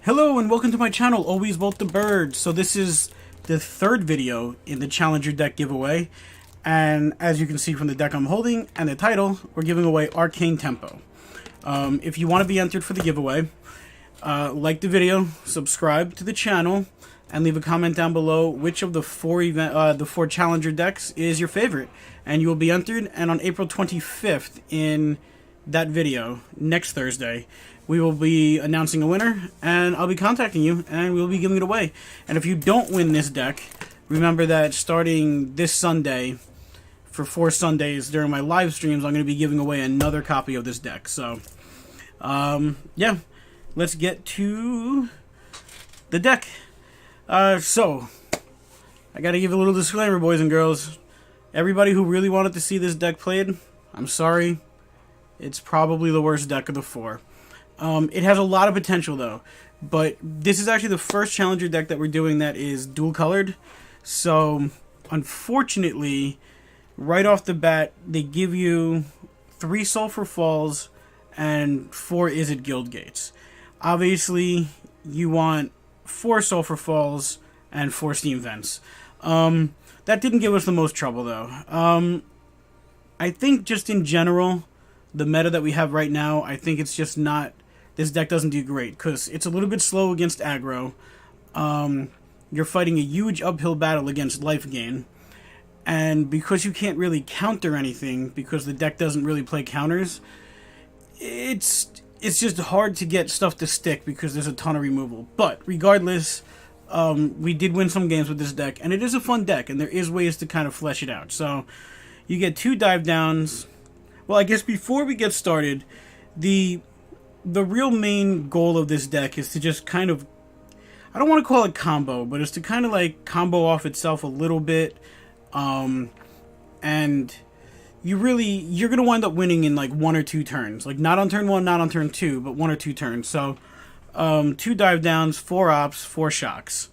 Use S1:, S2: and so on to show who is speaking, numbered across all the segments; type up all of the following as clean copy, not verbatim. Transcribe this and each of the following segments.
S1: Hello and welcome to my channel, Always Vote the Bird. So this is the third video in the Challenger deck giveaway. And as you can see from the deck I'm holding and the title, we're giving away Arcane Tempo. If you want to be entered for the giveaway, like the video, subscribe to the channel, and leave a comment down below which of the four Challenger decks is your favorite. And you will be entered, and on April 25th in that video, next Thursday, we will be announcing a winner, and I'll be contacting you, and we'll be giving it away. And if you don't win this deck, remember that starting this Sunday, for 4 Sundays during my live streams, I'm going to be giving away another copy of this deck. So, yeah, let's get to the deck. So, I got to give a little disclaimer, boys and girls. Everybody who really wanted to see this deck played, I'm sorry. It's probably the worst deck of the 4. It has a lot of potential, though, but this is actually the first Challenger deck that we're doing that is dual-colored, so unfortunately, right off the bat, they give you 3 Sulfur Falls and 4 Izzet Guildgates. Obviously, you want 4 Sulfur Falls and 4 Steam Vents. That didn't give us the most trouble, though. I think just in general, the meta that we have right now, I think it's just not... This deck doesn't do great, because it's a little bit slow against aggro. You're fighting a huge uphill battle against life gain. And because you can't really counter anything, because the deck doesn't really play counters, it's just hard to get stuff to stick, because there's a ton of removal. But, regardless, we did win some games with this deck, and it is a fun deck, and there is ways to kind of flesh it out. So, you get 2 dive downs. Well, I guess before we get started, the real main goal of this deck is to just kind of, I don't want to call it combo, but it's to kind of like combo off itself a little bit. And you're going to wind up winning in like 1 or 2 turns. Like not on turn 1, not on turn 2, but 1 or 2 turns. So 2 dive downs, 4 ops, 4 shocks.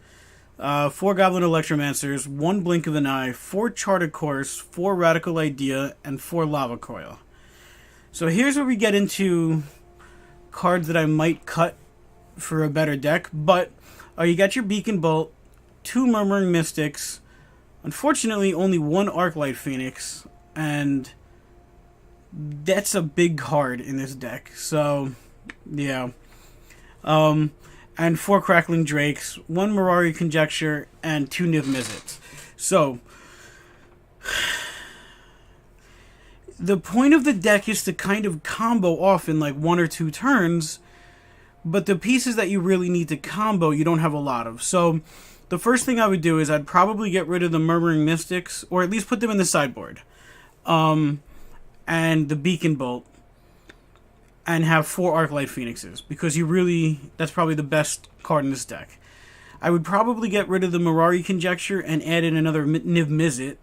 S1: 4 Goblin Electromancers, 1 Blink of an Eye, 4 Charted Course, 4 Radical Idea, and 4 Lava Coil. So here's where we get into cards that I might cut for a better deck, but you got your Beacon Bolt, 2 Murmuring Mystics, unfortunately only 1 Arclight Phoenix, and that's a big card in this deck, so yeah. And 4 Crackling Drakes, 1 Mirari Conjecture, and 2 Niv-Mizzet. So, the point of the deck is to kind of combo off in like 1 or 2 turns, but the pieces that you really need to combo, you don't have a lot of. So, the first thing I would do is I'd probably get rid of the Murmuring Mystics, or at least put them in the sideboard, and the Beacon Bolt, and have 4 Arclight Phoenixes, because that's probably the best card in this deck. I would probably get rid of the Mirari Conjecture and add in another Niv-Mizzet.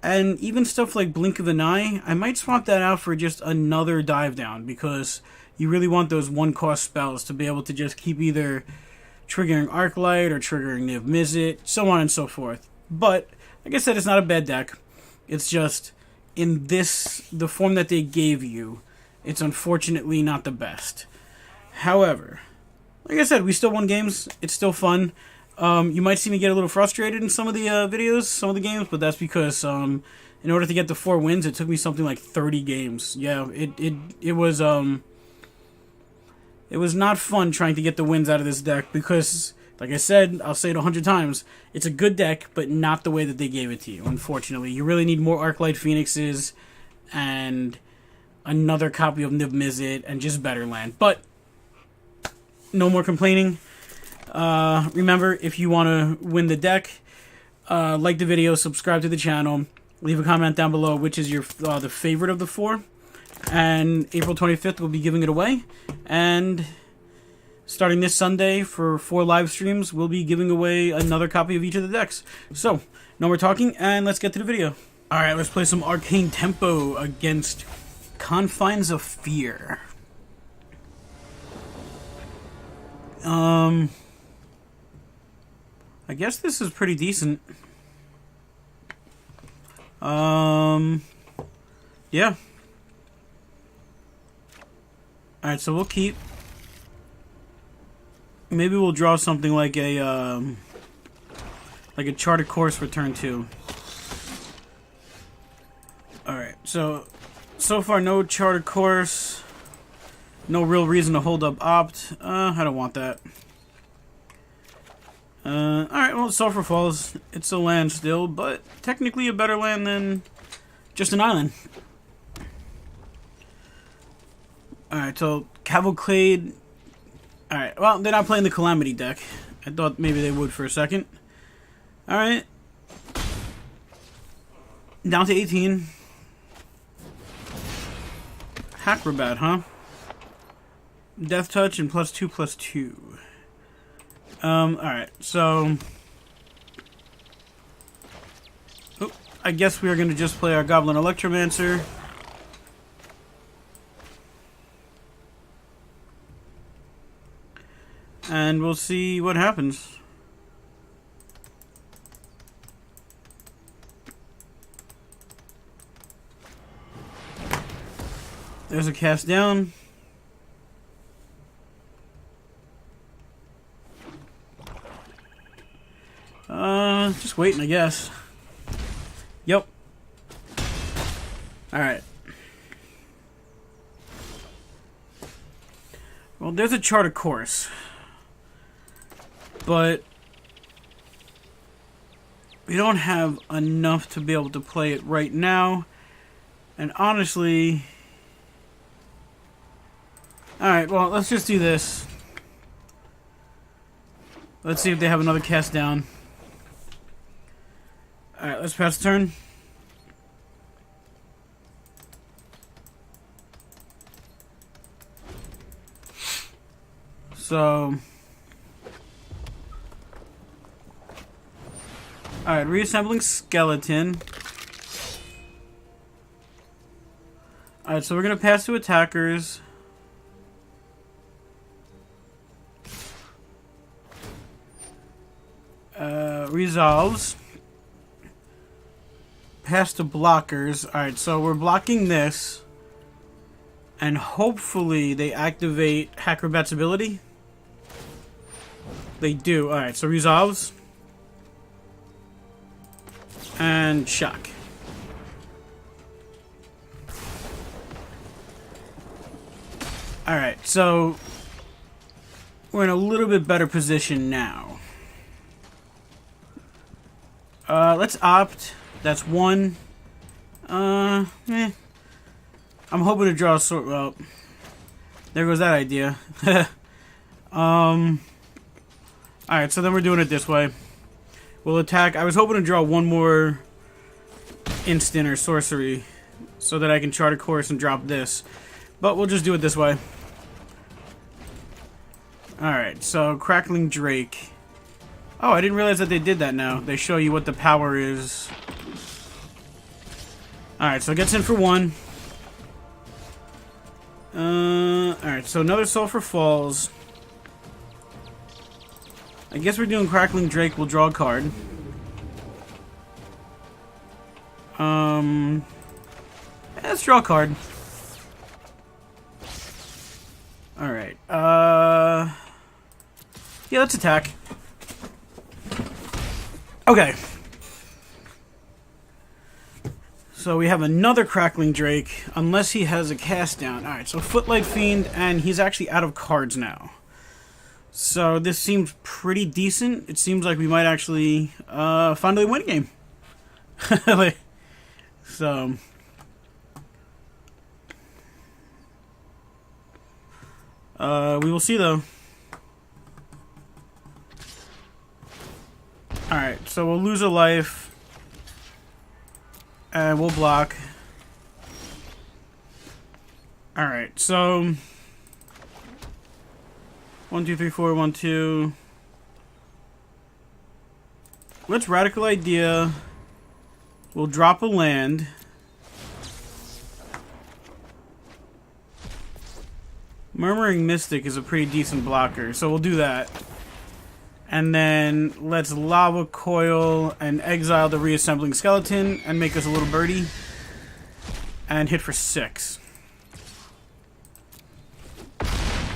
S1: And even stuff like Blink of an Eye, I might swap that out for just another dive down, because you really want those 1-cost spells to be able to just keep either triggering Arclight or triggering Niv-Mizzet, so on and so forth. But, like I said, it's not a bad deck. It's just, in the form that they gave you, it's unfortunately not the best. However, like I said, we still won games. It's still fun. You might see me get a little frustrated in some of the videos, some of the games, but that's because in order to get the 4 wins, it took me something like 30 games. Yeah, it was not fun trying to get the wins out of this deck, because, like I said, I'll say it 100 times, it's a good deck, but not the way that they gave it to you, unfortunately. You really need more Arclight Phoenixes and another copy of Niv-Mizzet and just better land. But no more complaining. Remember, if you want to win the deck, like the video, subscribe to the channel, leave a comment down below which is your the favorite of the 4, and April 25th we'll be giving it away, and starting this Sunday for 4 live streams, we'll be giving away another copy of each of the decks. So, no more talking, and let's get to the video. Alright, let's play some Arcane Tempo against Confines of Fear. I guess this is pretty decent. Yeah. Alright, so we'll keep. Maybe we'll draw something like a charted course for turn 2. Alright, so far no charted course. No real reason to hold up opt. I don't want that. Alright, well, Sulfur Falls. It's a land still, but technically a better land than just an island. Alright, so Cavalcade. Alright, well, they're not playing the Calamity deck. I thought maybe they would for a second. Alright. Down to 18. Acrobat, huh? Death Touch and +2/+2. Alright, so... Oh, I guess we are going to just play our Goblin Electromancer. And we'll see what happens. There's a cast down. Just waiting, I guess. Yep. Alright. Well, there's a charted course. But we don't have enough to be able to play it right now. And honestly... Alright, well, let's just do this. Let's see if they have another cast down. Alright, let's pass the turn. So... Alright, reassembling skeleton. Alright, so we're gonna pass to attackers. Resolves. Pass to blockers. Alright, so we're blocking this. And hopefully they activate Acrobat's ability. They do. Alright, so resolves. And shock. Alright, so we're in a little bit better position now. Let's opt. That's 1. I'm hoping to draw a sword. Well, there goes that idea. Alright, so then we're doing it this way. We'll attack. I was hoping to draw one more instant or sorcery so that I can chart a course and drop this. But we'll just do it this way. Alright, so Crackling Drake. Oh, I didn't realize that they did that now. They show you what the power is. Alright, so it gets in for 1. Alright, so another Sulfur Falls. I guess we're doing Crackling Drake. We'll draw a card. Let's draw a card. Alright, yeah, let's attack. Okay. So we have another Crackling Drake, unless he has a cast down. Alright, so Footlight Fiend, and he's actually out of cards now. So this seems pretty decent. It seems like we might actually finally win a game. So... we will see, though. Alright, so we'll lose a life. And we'll block. Alright, so... 1, 2, 3, 4, 1, 2. Let's Radical Idea. We'll drop a land. Murmuring Mystic is a pretty decent blocker, so we'll do that. And then let's Lava Coil and exile the Reassembling Skeleton and make us a little birdie. And hit for 6.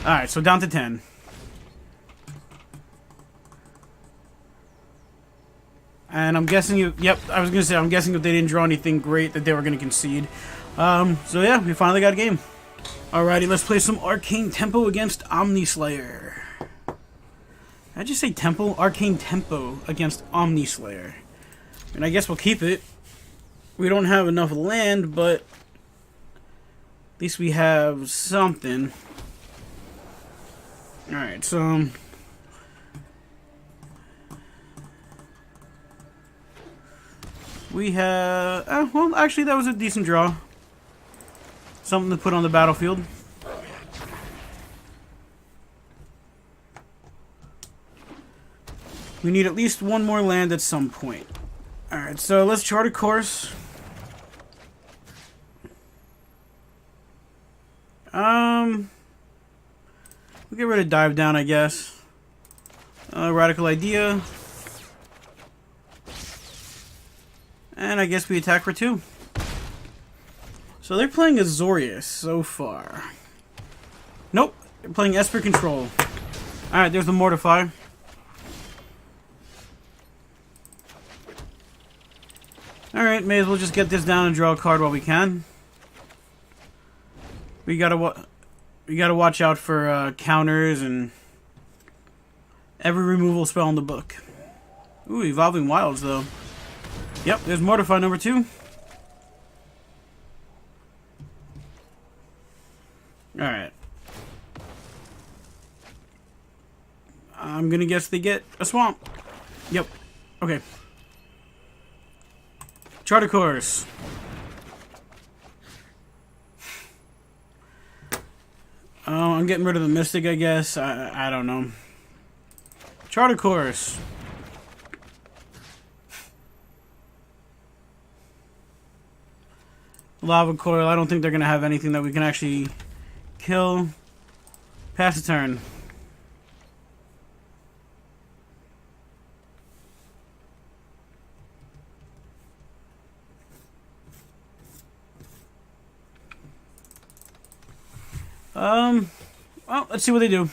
S1: Alright, so down to 10. And I'm guessing if, yep, I was going to say, I'm guessing if they didn't draw anything great that they were going to concede. So yeah, we finally got a game. Alrighty, let's play some Arcane Tempo against Omnislayer. Did I just say Tempo? Arcane Tempo against Omnislayer. And I guess we'll keep it. We don't have enough land, but at least we have something. Alright, so we have... well, actually, that was a decent draw. Something to put on the battlefield. We need at least one more land at some point. Alright, so let's chart a course. We'll get rid of Dive Down, I guess. Radical Idea. And I guess we attack for 2. So they're playing Azorius so far. Nope, they're playing Esper Control. Alright, there's the Mortify. Alright, may as well just get this down and draw a card while we can. We gotta watch out for counters and every removal spell in the book. Ooh, Evolving Wilds though. Yep, there's Mortify number 2. Alright. I'm gonna guess they get a swamp. Yep. Okay. Charter course. Oh, I'm getting rid of the Mystic, I guess. I don't know. Charter course. Lava Coil. I don't think they're going to have anything that we can actually kill. Pass the turn. Well, let's see what they do.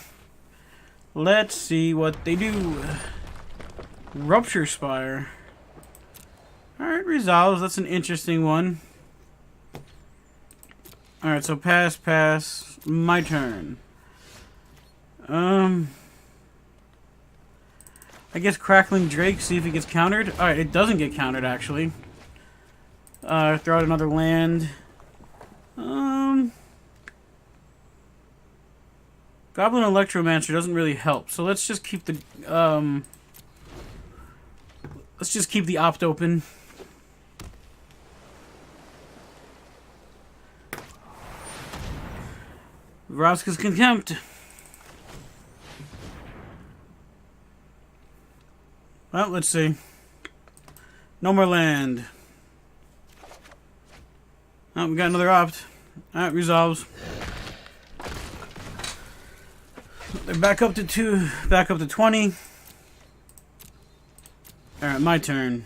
S1: Let's see what they do. Rupture Spire. Alright, resolves. That's an interesting one. Alright, so pass, pass. My turn. I guess Crackling Drake, see if he gets countered. Alright, it doesn't get countered, actually. Throw out another land. Goblin Electromancer doesn't really help, so let's just keep the opt open. Vraska's Contempt. Well, let's see. No more land. Oh, we got another opt. Alright, resolves. They're back up to 2, back up to 20. Alright, my turn.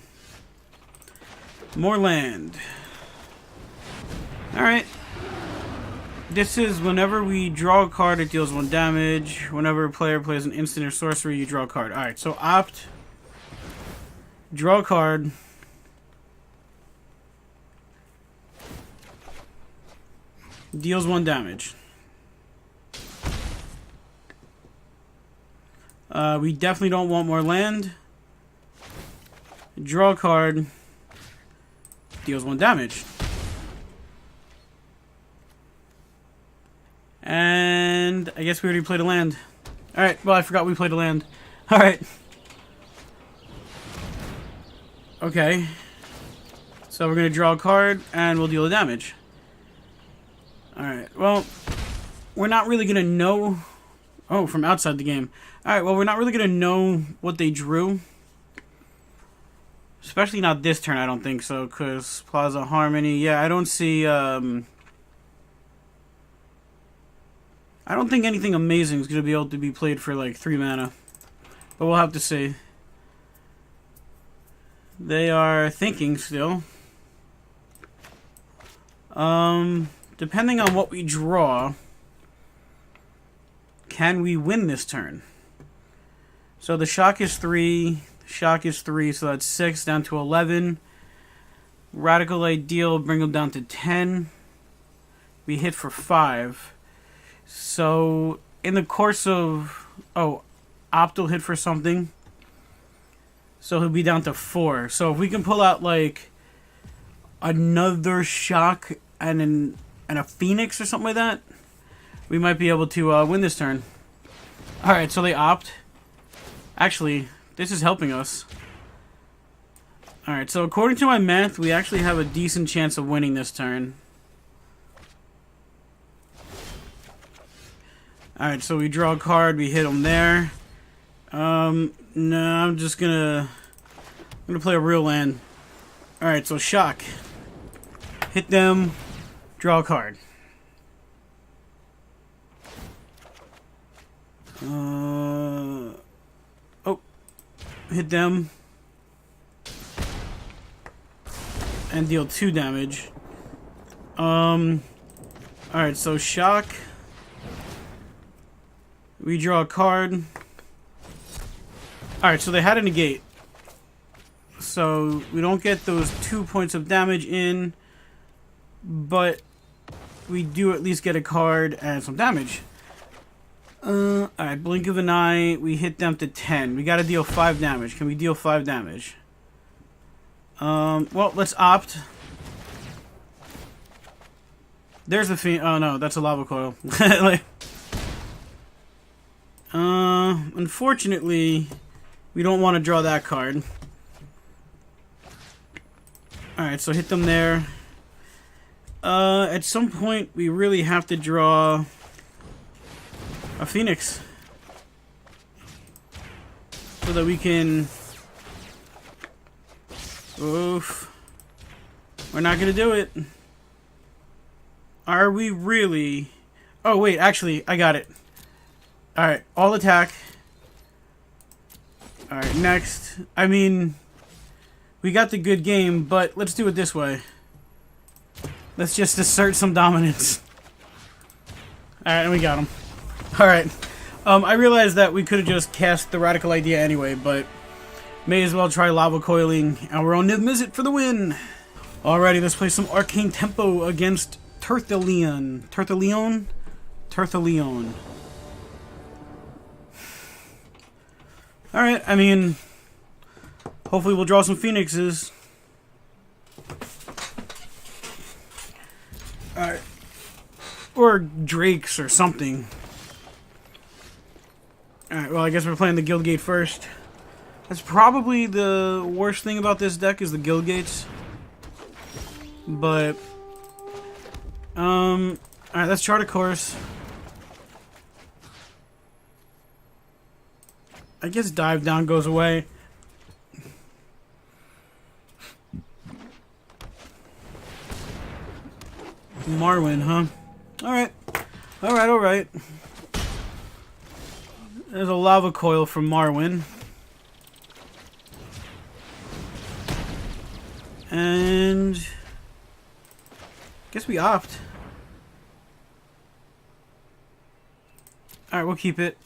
S1: More land. Alright. This is whenever we draw a card, it deals 1 damage. Whenever a player plays an instant or sorcery, you draw a card. Alright, so opt. Draw a card. Deals 1 damage. We definitely don't want more land. Draw a card. Deals 1 damage. And I guess we already played a land. Alright, well, I forgot we played a land. Alright. Okay. So we're going to draw a card, and we'll deal the damage. Alright, well, we're not really going to know... Oh, from outside the game. Alright, well, we're not really going to know what they drew. Especially not this turn, I don't think so, because Plaza Harmony... Yeah, I don't see... I don't think anything amazing is going to be able to be played for, like, 3 mana. But we'll have to see. They are thinking still. Depending on what we draw, can we win this turn? So the shock is 3, Shock is 3, so that's 6, down to 11. Radical Ideal, bring them down to 10. We hit for 5. So, in the course of... Oh, Opt will hit for something. So he'll be down to 4. So if we can pull out, like, another Shock and a Phoenix or something like that, we might be able to win this turn. Alright, so they Opt. Actually, this is helping us. Alright, so according to my math, we actually have a decent chance of winning this turn. Alright, so we draw a card, we hit them there. No, I'm gonna play a real land. Alright, so Shock. Hit them, draw a card. Oh, hit them. And deal 2 damage. Alright, so Shock. We draw a card. Alright, so they had a Negate. So we don't get those 2 points of damage in, but we do at least get a card and some damage. Alright, Blink of an Eye. We hit them to 10. We gotta deal 5 damage. Can we deal 5 damage? Well, let's Opt. There's the oh no, that's a Lava Coil. Like, unfortunately, we don't want to draw that card. Alright, so hit them there. At some point, we really have to draw a Phoenix. So that we can... Oof. We're not gonna do it. Are we really? Oh, wait, actually, I got it. Alright, all attack. Alright, next. I mean, we got the good game, but let's do it this way. Let's just assert some dominance. Alright, and we got him. Alright. I realized that we could have just cast the Radical Idea anyway, but may as well try Lava Coiling, and we're on Niv-Mizzet for the win! Alrighty, let's play some Arcane Tempo against Turthaleon. Turthaleon. Alright, I mean, hopefully we'll draw some Phoenixes. Alright. Or Drakes or something. Alright, well, I guess we're playing the Guildgate first. That's probably the worst thing about this deck is the Guildgates. But, alright, let's chart a course. I guess Dive Down goes away. Marwyn, huh? Alright. Alright. There's a Lava Coil from Marwyn. And guess we Opt. Alright, we'll keep it.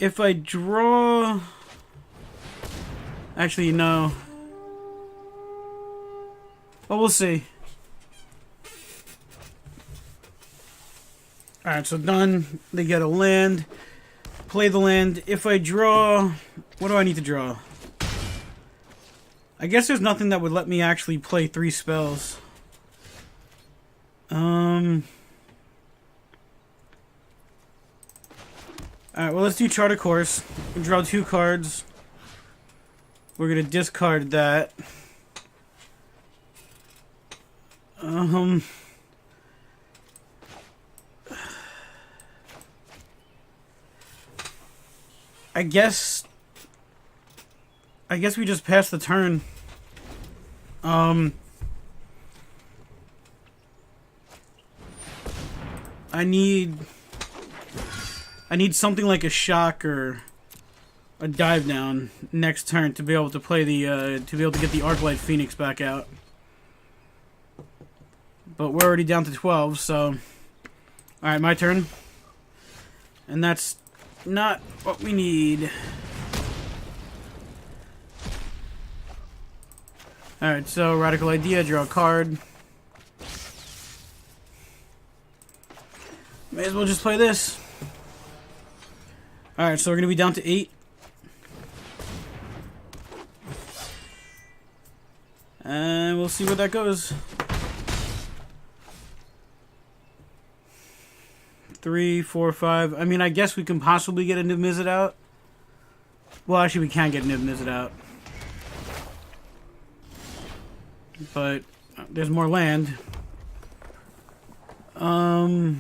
S1: If I draw... Actually, no. Well, we'll see. Alright, so done. They get a land. Play the land. If I draw... What do I need to draw? I guess there's nothing that would let me actually play 3 spells. Alright, well, let's do Chart a Course. We'll draw 2 cards. We're gonna discard that. I guess we just pass the turn. I need something like a Shock or a Dive Down next turn to be able to play the to be able to get the Arclight Phoenix back out. But we're already down to 12, so alright, my turn. And that's not what we need. Alright, so Radical Idea, draw a card. May as well just play this. Alright, so we're going to be down to 8. And we'll see where that goes. 3, 4, 5. I mean, I guess we can possibly get a Niv-Mizzet out. Well, actually, we can't get a Niv-Mizzet out. But there's more land. I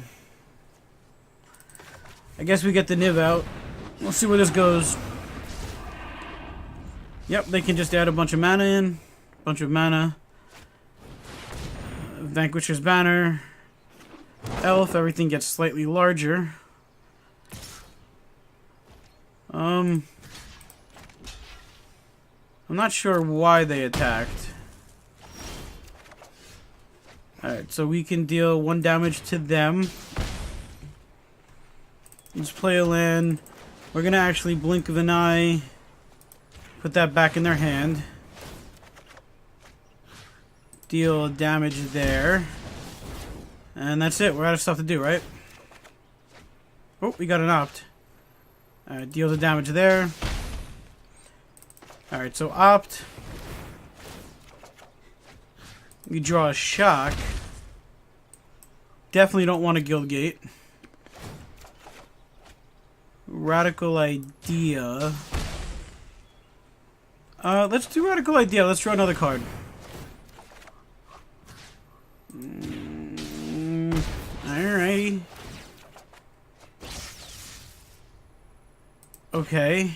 S1: guess we get the Niv out. We'll see where this goes. Yep, they can just add a bunch of mana in. Bunch of mana. Vanquisher's Banner. Elf, everything gets slightly larger. I'm not sure why they attacked. Alright, so we can deal 1 damage to them. Let's play a land. We're gonna actually blink of an eye. Put that back in their hand. Deal damage there. And that's it. We're out of stuff to do, right? Oh, we got an opt. Alright, deal the damage there. Alright, so opt. We draw a shock. Definitely don't want a Guildgate. Radical Idea. Let's do Radical Idea. Let's draw another card. Alrighty. Okay.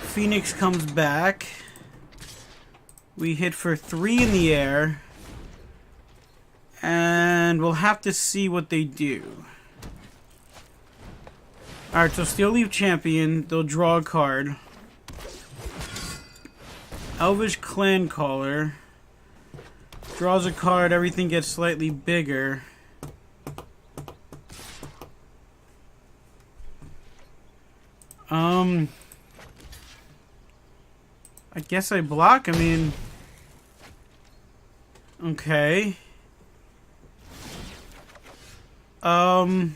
S1: Phoenix comes back. We hit for 3 in the air. And we'll have to see what they do. Alright, so Steel Leaf Champion, they'll draw a card. Elvish Clan Caller. Draws a card, everything gets slightly bigger. I guess I block, I mean... Okay. Alright,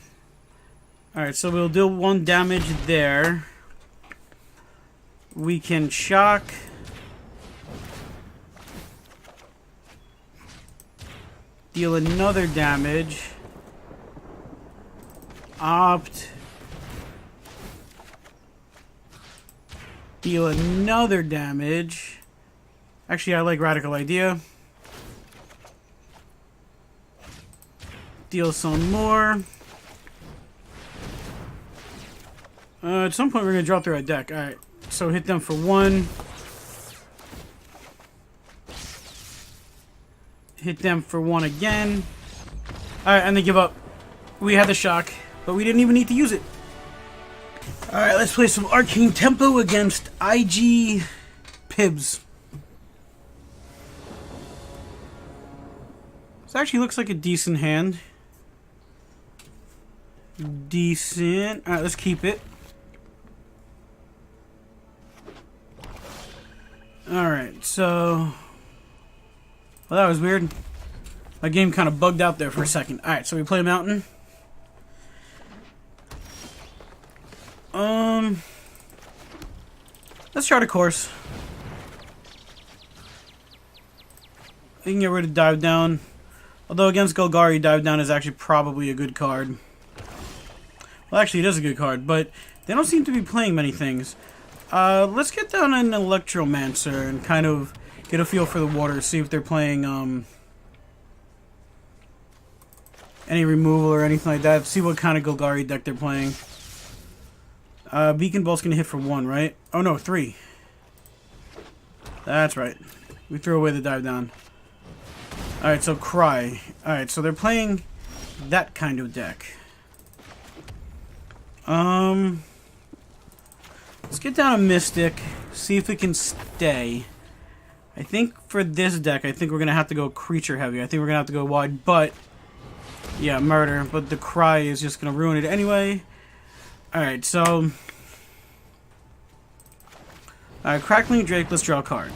S1: so we'll deal 1 damage there. We can shock. Deal another damage. Opt. Deal another damage. Actually, I like Radical Idea. Deal some more. At some point, we're going to drop through a deck. Alright, so hit them for 1. Hit them for 1 again. Alright, and they give up. We had the shock, but we didn't even need to use it. Alright, let's play some Arcane Tempo against IG Pibs. This actually looks like a decent hand. Decent. Alright, let's keep it. Alright, so... Well, that was weird. My game kind of bugged out there for a second. Alright, so we play a mountain. Let's chart a course. We can get rid of Dive Down. Although against Golgari, Dive Down is actually probably a good card. Well, actually, it is a good card, but they don't seem to be playing many things. Let's get down an Electromancer and kind of get a feel for the water, see if they're playing any removal or anything like that. See what kind of Golgari deck they're playing. Beacon Bolt's gonna hit for 1, right? Oh no, 3. That's right. We threw away the Dive Down. Alright, so Cry. Alright, so they're playing that kind of deck. Let's get down a Mystic, see if it can stay. I think for this deck, I think we're going to have to go creature heavy. I think we're going to have to go wide, but Yeah, murder, but the cry is just gonna ruin it anyway. Alright, so... Alright, Crackling Drake, let's draw a card.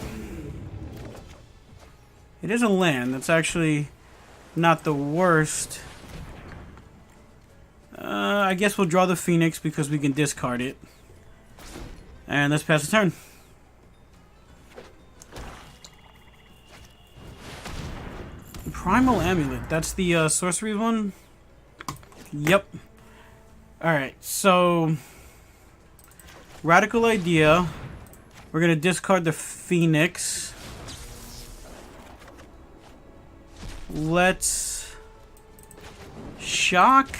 S1: It is a land, that's actually not the worst. I guess we'll draw the Phoenix because we can discard it. And let's pass the turn. Primal Amulet, that's the sorcery one? Yep. Alright, so... Radical idea. We're gonna discard the Phoenix. Let's... Shock.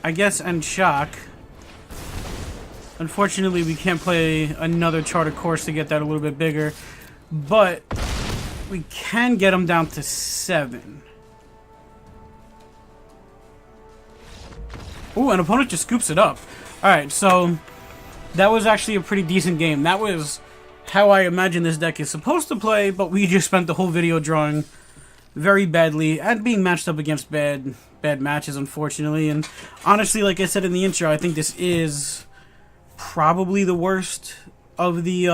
S1: I guess, and shock. Unfortunately, we can't play another Charter Course to get that a little bit bigger. But we can get them down to 7. Ooh, an opponent just scoops it up. Alright, so that was actually a pretty decent game. That was how I imagine this deck is supposed to play, but we just spent the whole video drawing very badly and being matched up against bad matches, unfortunately. And honestly, like I said in the intro, I think this is probably the worst of the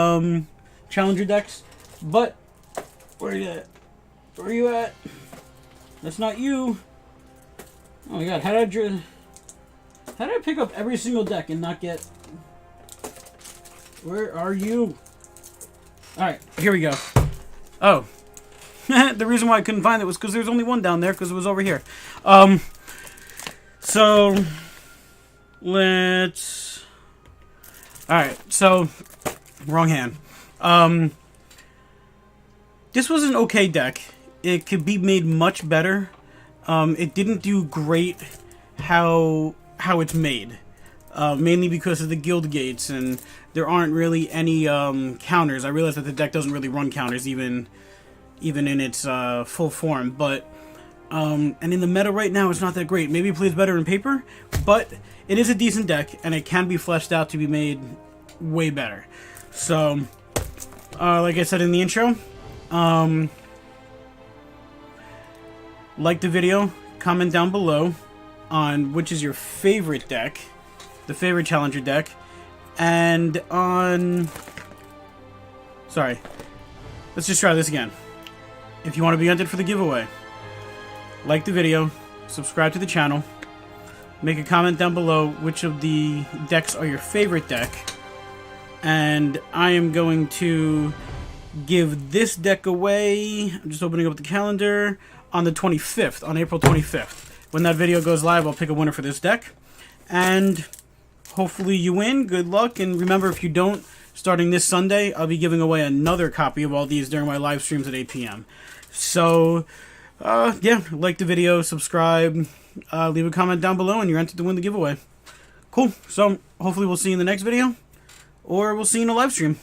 S1: challenger decks. But where are you at? Where are you at? That's not you. Oh my god, how did I pick up every single deck and not get... Where are you? Alright, here we go. Oh. The reason why I couldn't find it was because there's only one down there, because it was over here. So... Let's... Alright, so... Wrong hand. This was an okay deck. It could be made much better. It didn't do great how it's made. Mainly because of the guild gates, and there aren't really any counters. I realize that the deck doesn't really run counters even in its full form, but and in the meta right now it's not that great. Maybe it plays better in paper, but it is a decent deck and it can be fleshed out to be made way better. So like I said in the intro, like the video, comment down below on which is your favorite deck, the favorite challenger deck, and on... Sorry. Let's just try this again. If you want to be entered for the giveaway, like the video, subscribe to the channel, make a comment down below which of the decks are your favorite deck, and I am going to give this deck away, I'm just opening up the calendar, on the 25th, on April 25th. When that video goes live, I'll pick a winner for this deck. And hopefully you win. Good luck. And remember, if you don't, starting this Sunday, I'll be giving away another copy of all these during my live streams at 8 p.m. So, yeah, like the video, subscribe, leave a comment down below, and you're entered to win the giveaway. Cool. So, hopefully we'll see you in the next video, or we'll see you in a live stream.